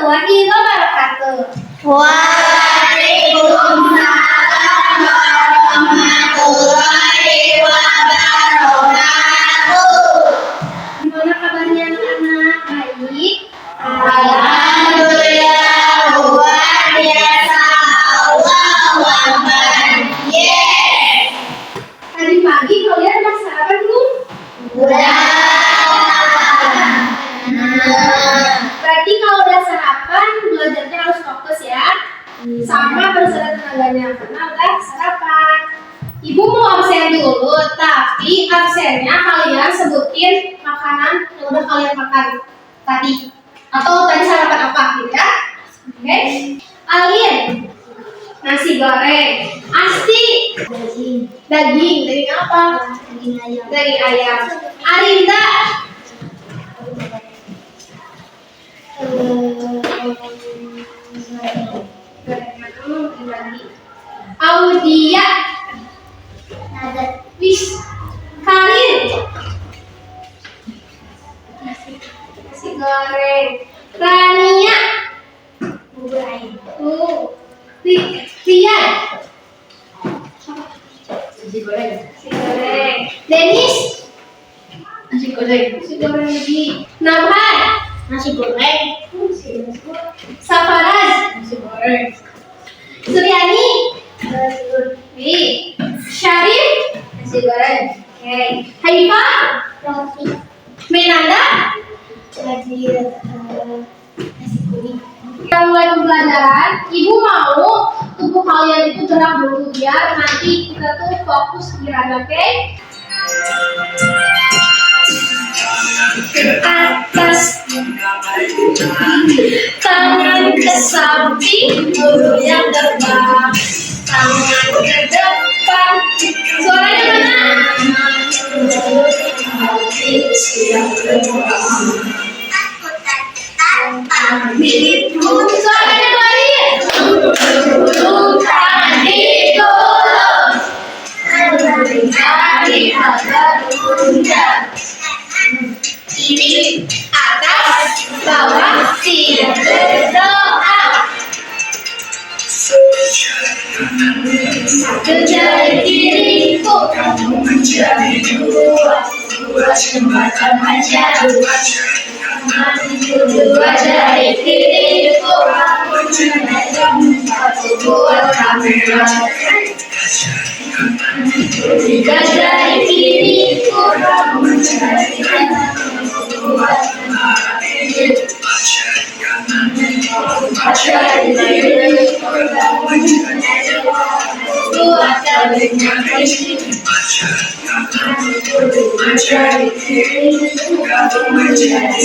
warahmatullahi wabarakatuh. Waalaikumsalam warahmatullahi wabarakatuh. Gimana kabarnya anak-anak? Baik? Alhamdulillah, luar biasa. Allahu Akbar. Yes. Tadi pagi kalian udah sarapan belum? Udah. Berarti kalau udah sarapan, belajarnya harus fokus ya. Sama harus ada tenaganya karena udah sarapan. Ibu mau absen dulu, tapi absennya kalian sebutin makanan yang udah kalian makan tadi. Atau tadi sarapan apa gitu ya. Oke? Alin, nasi goreng. Asti, daging. Daging apa? Daging ayam. Daging ayam. Arinda, Audia, Wis, Karin, nasi goreng. Rania, Rian, Nasi goreng. nasi goreng. Denis, Nasi goreng. nasi goreng lagi. Nabhan, Nasi goreng. Safaraz, Nasi goreng. Suryani, Syarif, Nasi goreng. oke. Haifa, Roti. Menanda. Nasi kuning. Kita mulai pembelajaran. Ibu mau tubuh kalian itu gerak dulu biar nanti kita tuh fokus pikiran, oke? Ke atas, tangan ke samping, mulut yang terbang, tangan ke depan. Suaranya mana? Suaranya balik. Tangan digulung, jari agar bunda. Kiri, atas, bawah, siap berdoa. Satu jari kiriku, kamu menjadi dua jembatan aja. Dua jari kiriku, kamu menjadi satu buat kamera. Tiga jari kiriku, kamu menjadi buat jari kiriku, kamu menjadi buat jari kiriku, kamu menjadi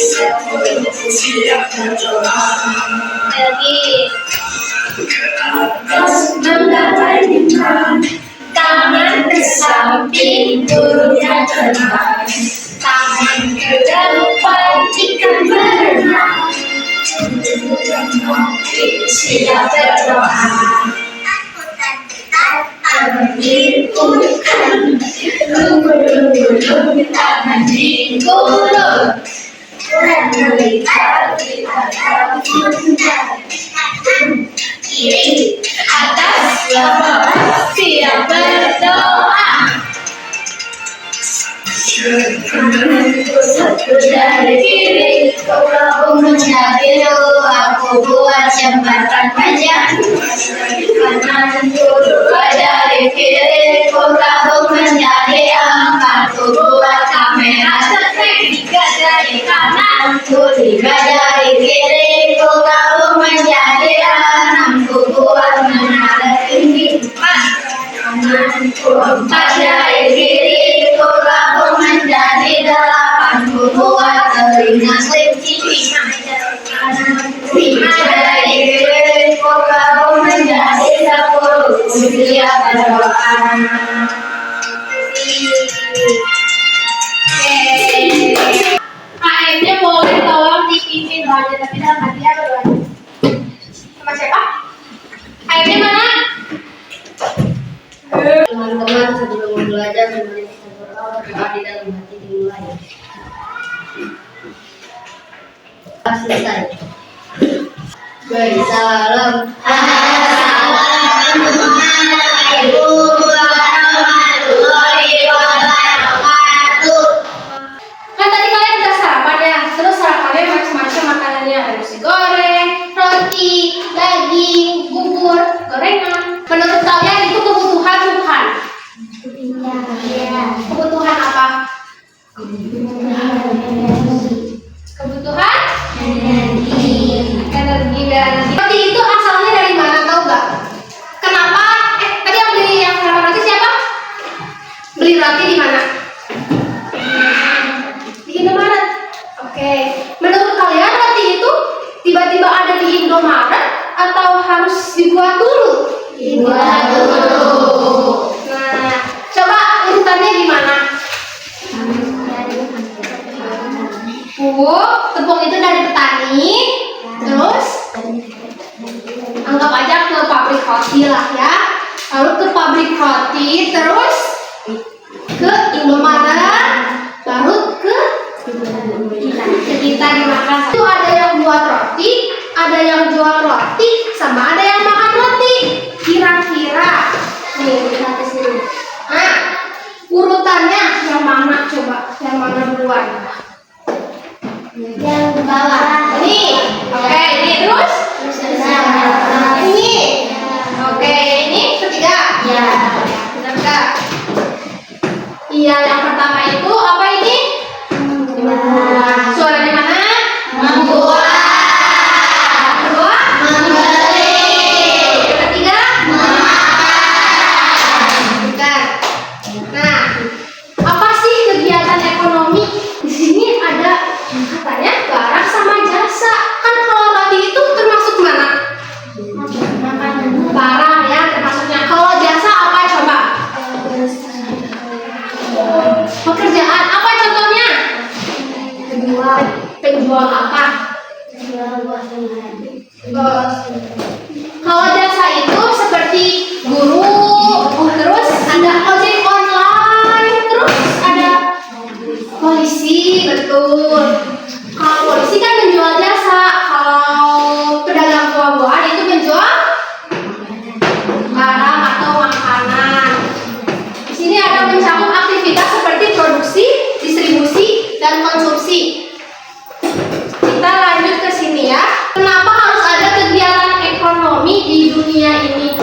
siap berdoa. Lagi. Atas menggapai iman, tangan ke samping, turunnya tenang, tangan ke depan, ikan berenang, siap berdoa. Dipukan, lunggu-lunggu, tangan digulung, melihat pada bunda. Kiri, atas, bawah, siap berdoa. Satu jari kiri, kamu menjadi dua, aku buat jembatan panjang. Kananku dua jari kiri, kamu menjadi empat, aku buat kamera setting. Tiga jari kananku, tiga jari kiri, kamu menjadi enam, aku buat menara tinggi. Empat jari kiri, kamu menjadi delapan, aku buat telinga kelinci. Lima jari kiri, kamu menjadi sepuluh, siap berdoa. KM-nya boleh tolong dipimpin aja, tapi dalam hati ya berdoa. Sama siapa? KM-nya mana? Teman-teman, sebelum belajar mari kita berdoa di dalam hati dimulai. Selesai. Beri salam. Assalamualaikum warahmatullahi wabarakatuh. Kan tadi kalian udah sarapan ya, terus sarapannya macam-macam makanannya, ada nasi goreng, roti, daging, bubur, gorengan. Menurut kalian itu kebutuhan bukan? Iya. Kebutuhan apa? Kebutuhan? Energi dan roti itu asalnya dari mana, tahu nggak? Kenapa? Tadi yang beli yang sarapan roti siapa? Beli roti di mana? Di Indomaret. Oke. Menurut kalian roti itu tiba-tiba ada di Indomaret atau harus dibuat dulu? Dibuat dulu. Nah, coba urutannya gimana? Tepung itu dari petani, terus anggap aja ke pabrik roti lah ya. Lalu ke pabrik roti, terus ke Indomaret, baru ke kita dimakan. Itu ada yang buat roti, ada yang jual roti, sama ada yang makan roti. Kira-kira nih kita ke sini. Nah, urutannya yang mana coba? Yang mana duluan? Yang bawah. Ini. Oke, ini terus? Ini. Oke, ini ketiga. Ya. Benar enggak? Iya, yang pertama itu apa ini? Suaranya mana? Membuat. Kedua? Membeli. Yang ketiga? Bukan. Nah, apa sih kegiatan ekonomi? Di sini ada katanya barang sama jasa. Kan kalau tadi itu termasuk mana? Barang ya termasuknya. Kalau jasa apa coba? Pekerjaan apa contohnya? Penjual apa? Kalau jasa itu seperti guru, terus ada ojek online, terus ada polisi, betul. Kalau polisi kan menjual jasa, kalau pedagang buah-buahan itu menjual barang atau makanan. Di sini ada mencakup aktivitas seperti produksi, distribusi, dan konsumsi. Kita lanjut ke sini ya. Kenapa harus ada kegiatan ekonomi di dunia ini?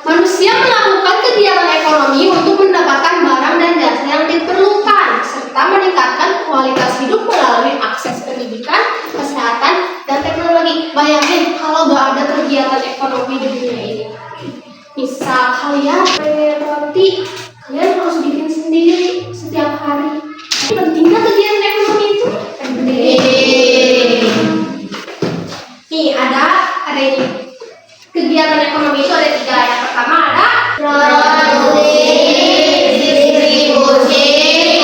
Manusia melakukan kegiatan ekonomi untuk mendapatkan barang dan jasa yang diperlukan, serta meningkatkan kualitas hidup melalui akses pendidikan, kesehatan, dan teknologi. Bayangin kalau nggak ada kegiatan ekonomi di dunia ini. Misal kalian pengen roti, kalian harus bikin sendiri setiap hari. Pentingnya kegiatan ekonomi itu? Penting. Nih ada ini. Kegiatan ekonomi itu ada 3. Yang pertama ada Produksi, distribusi,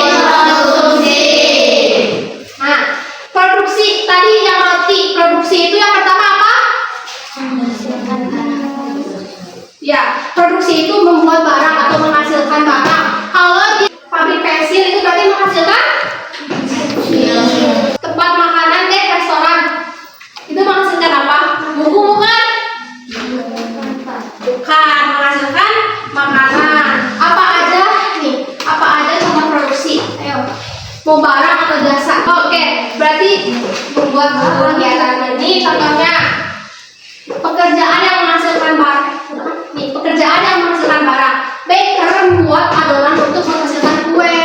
konsumsi. Nah, produksi tadi yang roti. Produksi itu yang pertama apa? Ya, produksi itu membuat barang atau menghasilkan barang. Kalau di pabrik pensil itu berarti menghasilkan tempat makanan deh, restoran. Itu menghasilkan apa? Buku bukan? Bukan, menghasilkan makanan. Apa aja nih? Apa aja contoh produksi? Ayo. Mau barang atau jasa? Oke, berarti membuat kegiatan ini contohnya pekerjaan yang menghasilkan barang. Nih, pekerjaan yang menghasilkan barang. Baker membuat adonan untuk menghasilkan kue.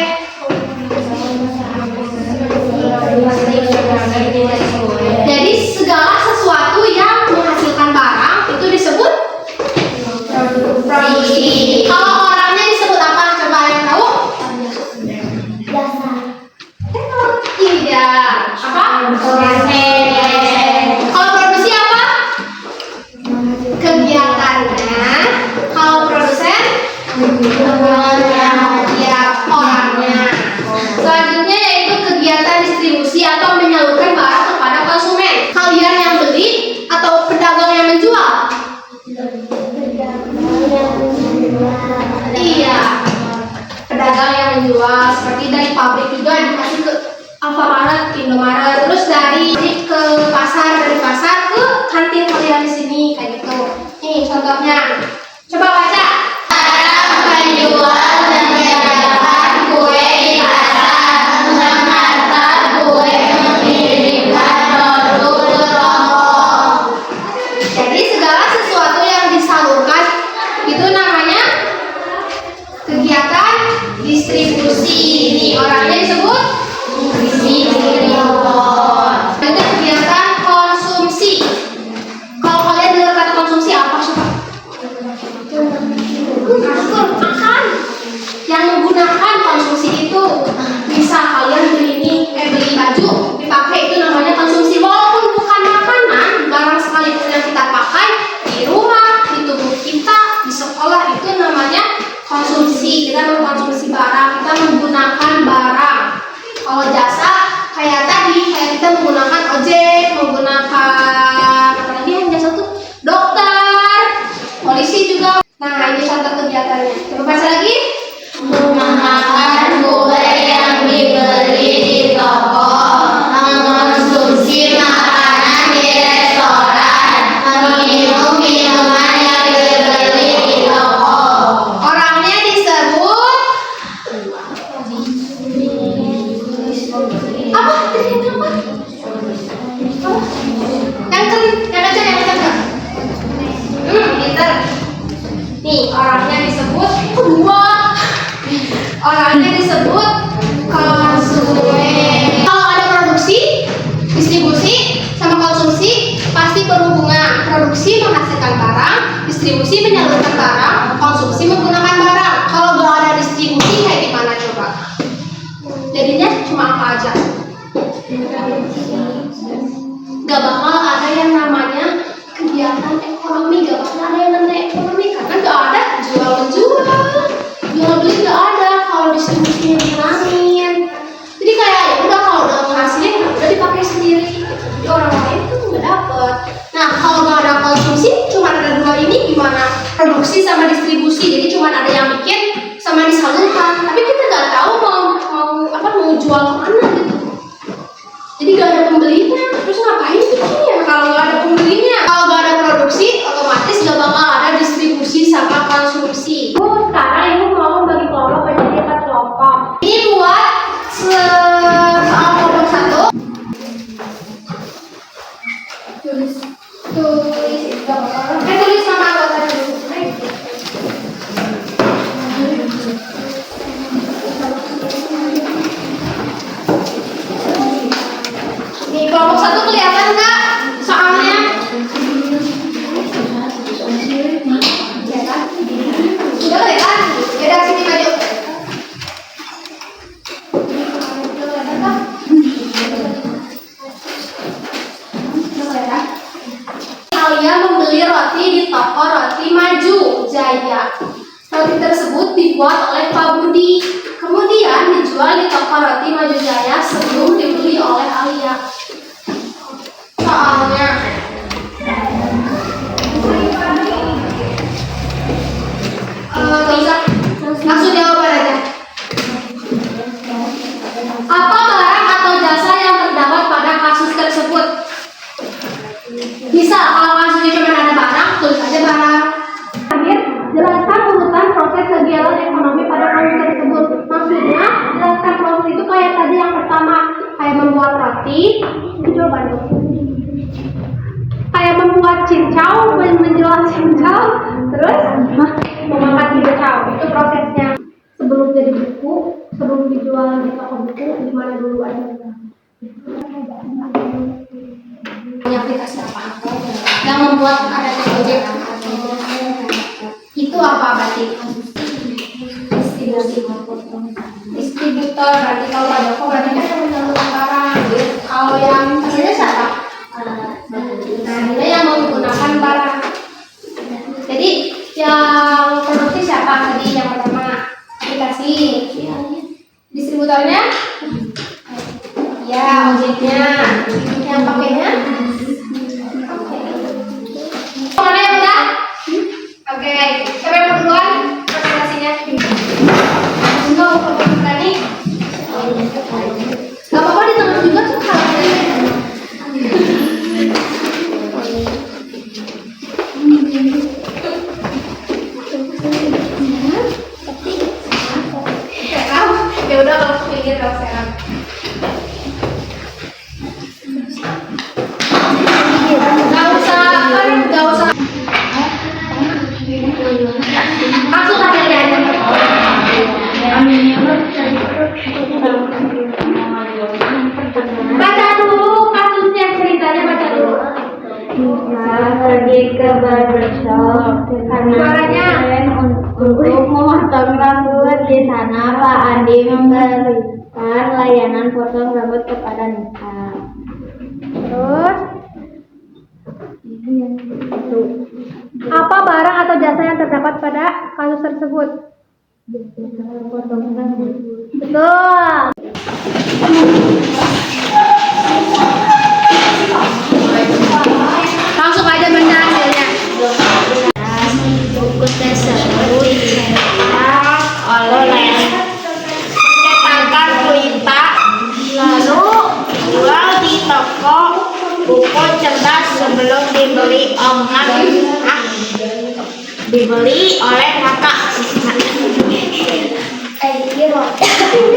Jadi segala sesuatu yang menghasilkan barang itu disebut produksi. Kalau orangnya disebut apa? Coba yang tahu? Tidak. Apa? orangnya disebut kedua. Orangnya disebut konsumen. Kalau ada produksi, distribusi, sama konsumsi pasti berhubungan. Produksi menghasilkan barang, distribusi menyalurkan barang, konsumsi menggunakan barang. Kalau nggak ada distribusi kayak gimana coba? Jadinya cuma apa aja? Gak bakal ada yang namanya kegiatan ekonomi, gak bakal ada yang namanya ekonomi karena gak ada jual menjual, jual beli gak ada. Kalau distribusinya dikurangin, jadi kayak ya udah kalau udah menghasilin udah dipakai sendiri, jadi orang lain tuh nggak dapet. Nah kalau nggak ada konsumsi, cuma ada dua ini gimana? Produksi sama distribusi, jadi cuma ada yang bikin sama disalurkan, tapi kita nggak tahu mau jual kemana gitu. Jadi gak ada pembelinya, terus ngapain bikinnya kalau gak ada pembelinya? Kalau gak ada produksi, otomatis gak bakal ada distribusi sama konsumsi. Sekarang ibu mau bagi kelompok menjadi 4 kelompok. Ini buat soal kelompok 1. Tulis nama anggota dulu. Di kelompok 1 kelihatan nggak soalnya? Sudah kelihatan? Ya dari sini maju. Kalian membeli roti di toko Roti Maju Jaya. Roti tersebut dibuat oleh Pak Budi, kemudian dijual di toko Roti Maju Jaya sebelum dibeli oleh Alia. Soalnya langsung jawaban aja. Apa barang atau jasa yang terdapat pada kasus tersebut? Misal kalau kasusnya cuma ada barang, tulis aja barang. Akhir, jelaskan urutan proses kegiatan ekonomi pada kasus tersebut. Maksudnya, jelaskan proses itu kayak tadi yang pertama, kayak membuat roti, itu jawaban dulu. Kayak membuat cincau, menjual cincau, terus memakan cincau, itu prosesnya. Sebelum jadi buku, sebelum dijual di toko buku, gimana dulu aja? Punya aplikasi apa? Yang membuat ada Gojek. Itu apa berarti? Distributor. Berarti kalau ada kok berarti kan yang menyalurkan barang. Kalau yang hasilnya siapa? Nah, yang menggunakan barang. Jadi yang produksi siapa tadi yang pertama? Aplikasi. Distributornya? Ya, ojeknya. Yang pakainya? Mana yang udah? Oke, siapa yang duluan? Aplikasinya. Enggak, kalau berani. Gak apa-apa di tengah juga tuh halnya. Ya udah kalau pikir kalau sekarang. Gak usah. Langsung aja ya. Baca dulu kasusnya, ceritanya baca dulu. Pergi ke barbershop karena untuk memotong rambut. Di sana Pak Andi memberikan layanan potong rambut kepada Nita. Terus apa barang atau jasa yang terdapat pada kasus tersebut? Potong rambut. Betul. Langsung aja benar hasilnya. Buku tersebut dicetak oleh cetakan Kuita, lalu jual di toko buku cerdas sebelum dibeli oleh kakak.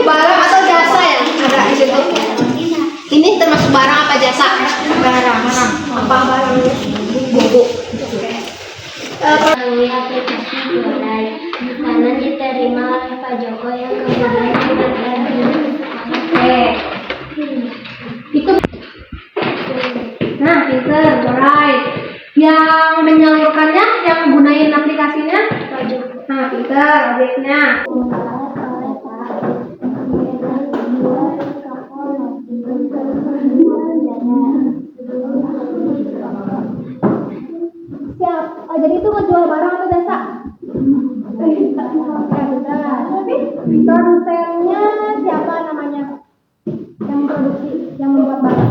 Barang atau jasa ya? Ada di situ. Ini termasuk barang apa jasa? Barang. Apa barangnya? Buku. melalui aplikasi GoRide. Karena diterima oleh Pak Joko yang kemudian dibagikan di Oke. Itu. Nah, pinter, alright. Yang menyalurkannya, yang menggunakan aplikasinya, Pak Joko. nah, pinter, objeknya. Siap. Oh, jadi itu ngejual barang atau jasa? Produsennya siapa namanya? Yang produksi, yang membuat barang.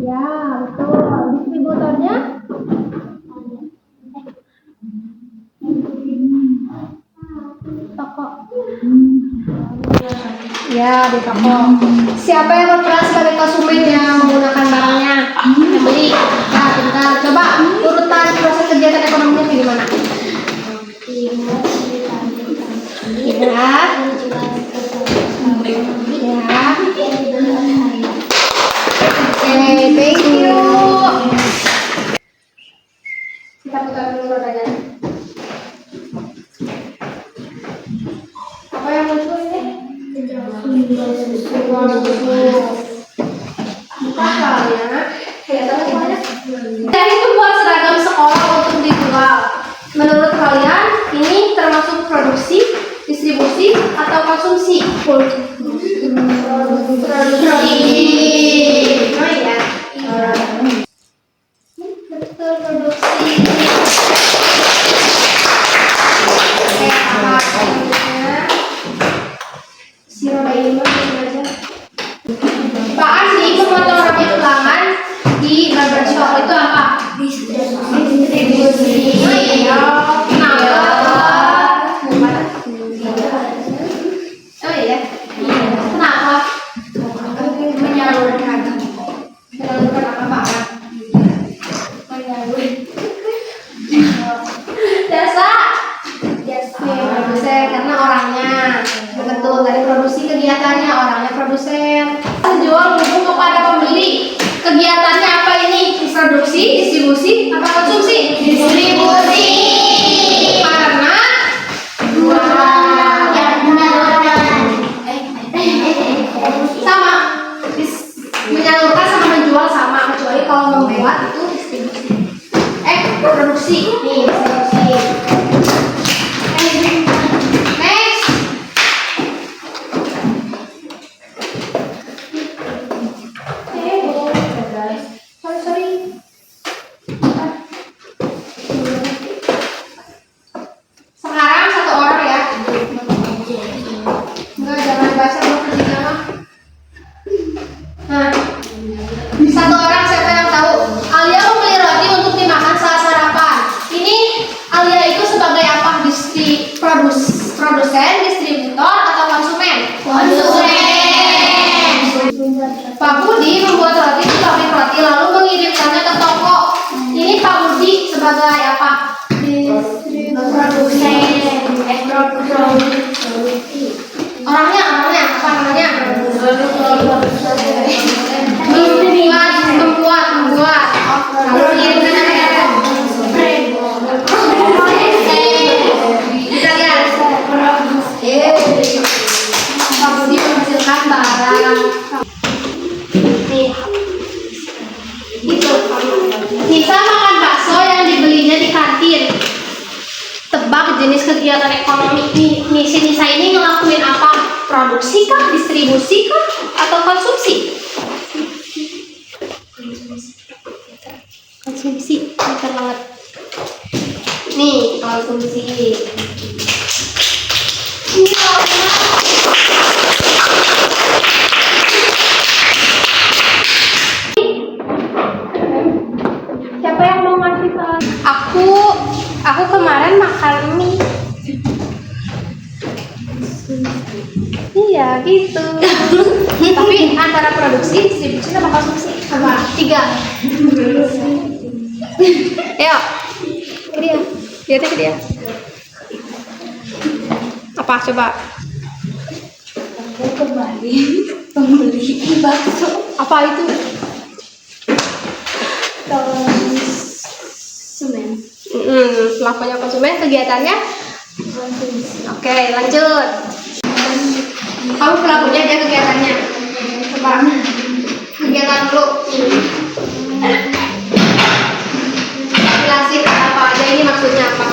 Ya, betul. Distributornya? Toko. Ya, di toko. Siapa yang berperan sebagai konsumen yang menggunakan barangnya? Yang beli. Nah, bentar. Coba urutan proses kegiatan ekonominya kayak gimana? Ya. Ya. Oke, thank you. Kita putar dulu rodanya. Apa yang muncul ini? Jual susu. Buka soalnya. Jadi itu buat seragam sekolah untuk dijual. Menurut kalian, ini termasuk produksi, distribusi, atau konsumsi? Produksi. Oh iya. Betul, produksi. Oke, apa selanjutnya? Si roda ini mah aja. Pak Asli memotong rambut ulangan di barbershop itu apa? Distribusi. Oh iya. Kenapa? Oh iya. Kenapa? Menyalurkan. Menyalurkan apa Pak? Menyalurkan. Jasa. Produsen karena orangnya. Betul, dari produksi kegiatannya orangnya produsen. Jual buku kepada pembeli. Kegiatannya apa ini? Produksi, distribusi, apa konsumsi? Distribusi. Karena dua yang sama. Menyalurkan sama menjual sama, kecuali kalau membuat itu distribusi. Produksi. Nih, distribusi. Next. Sorry. Sekarang satu orang ya. Enggak, jangan baca dulu kerjanya mah. Nah, satu orang siapa yang tahu? Alia membeli roti untuk dimakan saat sarapan. Ini Alia itu sebagai apa? Produsen, distributor, atau konsumen? Konsumen. Pak Budi membuat roti di pabrik roti lalu mengirimkannya ke toko. Ini Pak Budi sebagai apa? Produsen. Orangnya apa namanya? Membuat. Lalu mengirimkannya ke toko. Bisa lihat. Pak Budi menghasilkan barang. Nih. Itu. Nisa makan bakso yang dibelinya di kantin. Tebak jenis kegiatan ekonomi nih si Nisa ini ngelakuin apa? Produksi kah, distribusi kah, atau konsumsi? Konsumsi, pintar banget. Nih, konsumsi. Siapa yang mau ngasih ke aku kemarin makan mie. Iya gitu. Tapi antara produksi, distribusi, sama konsumsi apa? 3. Ayo, ke dia. Lihatnya ke dia. Apa coba? Aku kembali membeli bakso. Apa itu? Konsumen. Pelakunya konsumen, kegiatannya. Oke, lanjut. Kamu pelakunya, dia kegiatannya. Coba kegiatan dulu. Jelasin apa aja ini, maksudnya apa?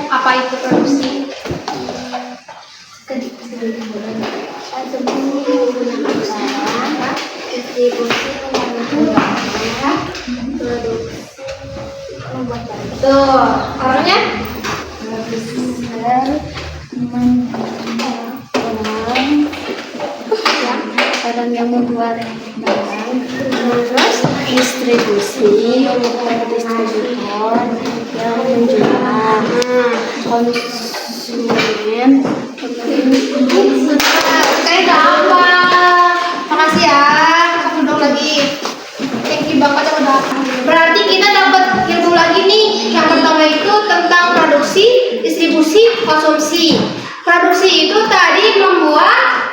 Apa itu produksi? Tuh, orangnya? Orang yang membuat barang, terus distribusi, distributor yang menjual, konsumen. Oke, gampang. Makasih ya. Satu dong lagi. Thank you banget udah. Berarti kita dapat ilmu lagi nih. Yang pertama itu tentang produksi, distribusi, konsumsi. Produksi itu tadi membuat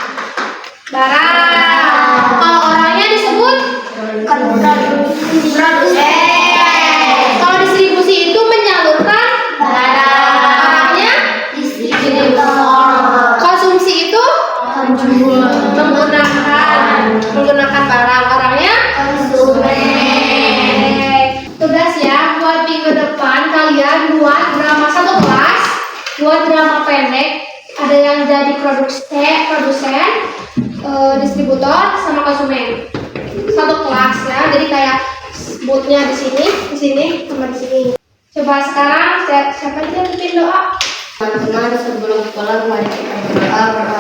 barang. Kalau orangnya disebut produsen. Kalau distribusi itu menyalurkan barang. Orangnya distributor. Konsumsi itu menggunakan barang. Orangnya konsumen. Tugas ya, buat minggu depan kalian buat drama satu kelas, buat drama pendek. Ada yang jadi produsen, distributor, sama konsumen. Satu kelas ya, jadi kayak bootnya di sini, sama di sini. Coba sekarang siapa yang bikin doa? Teman-teman, sebelum pulang mari kita berdoa.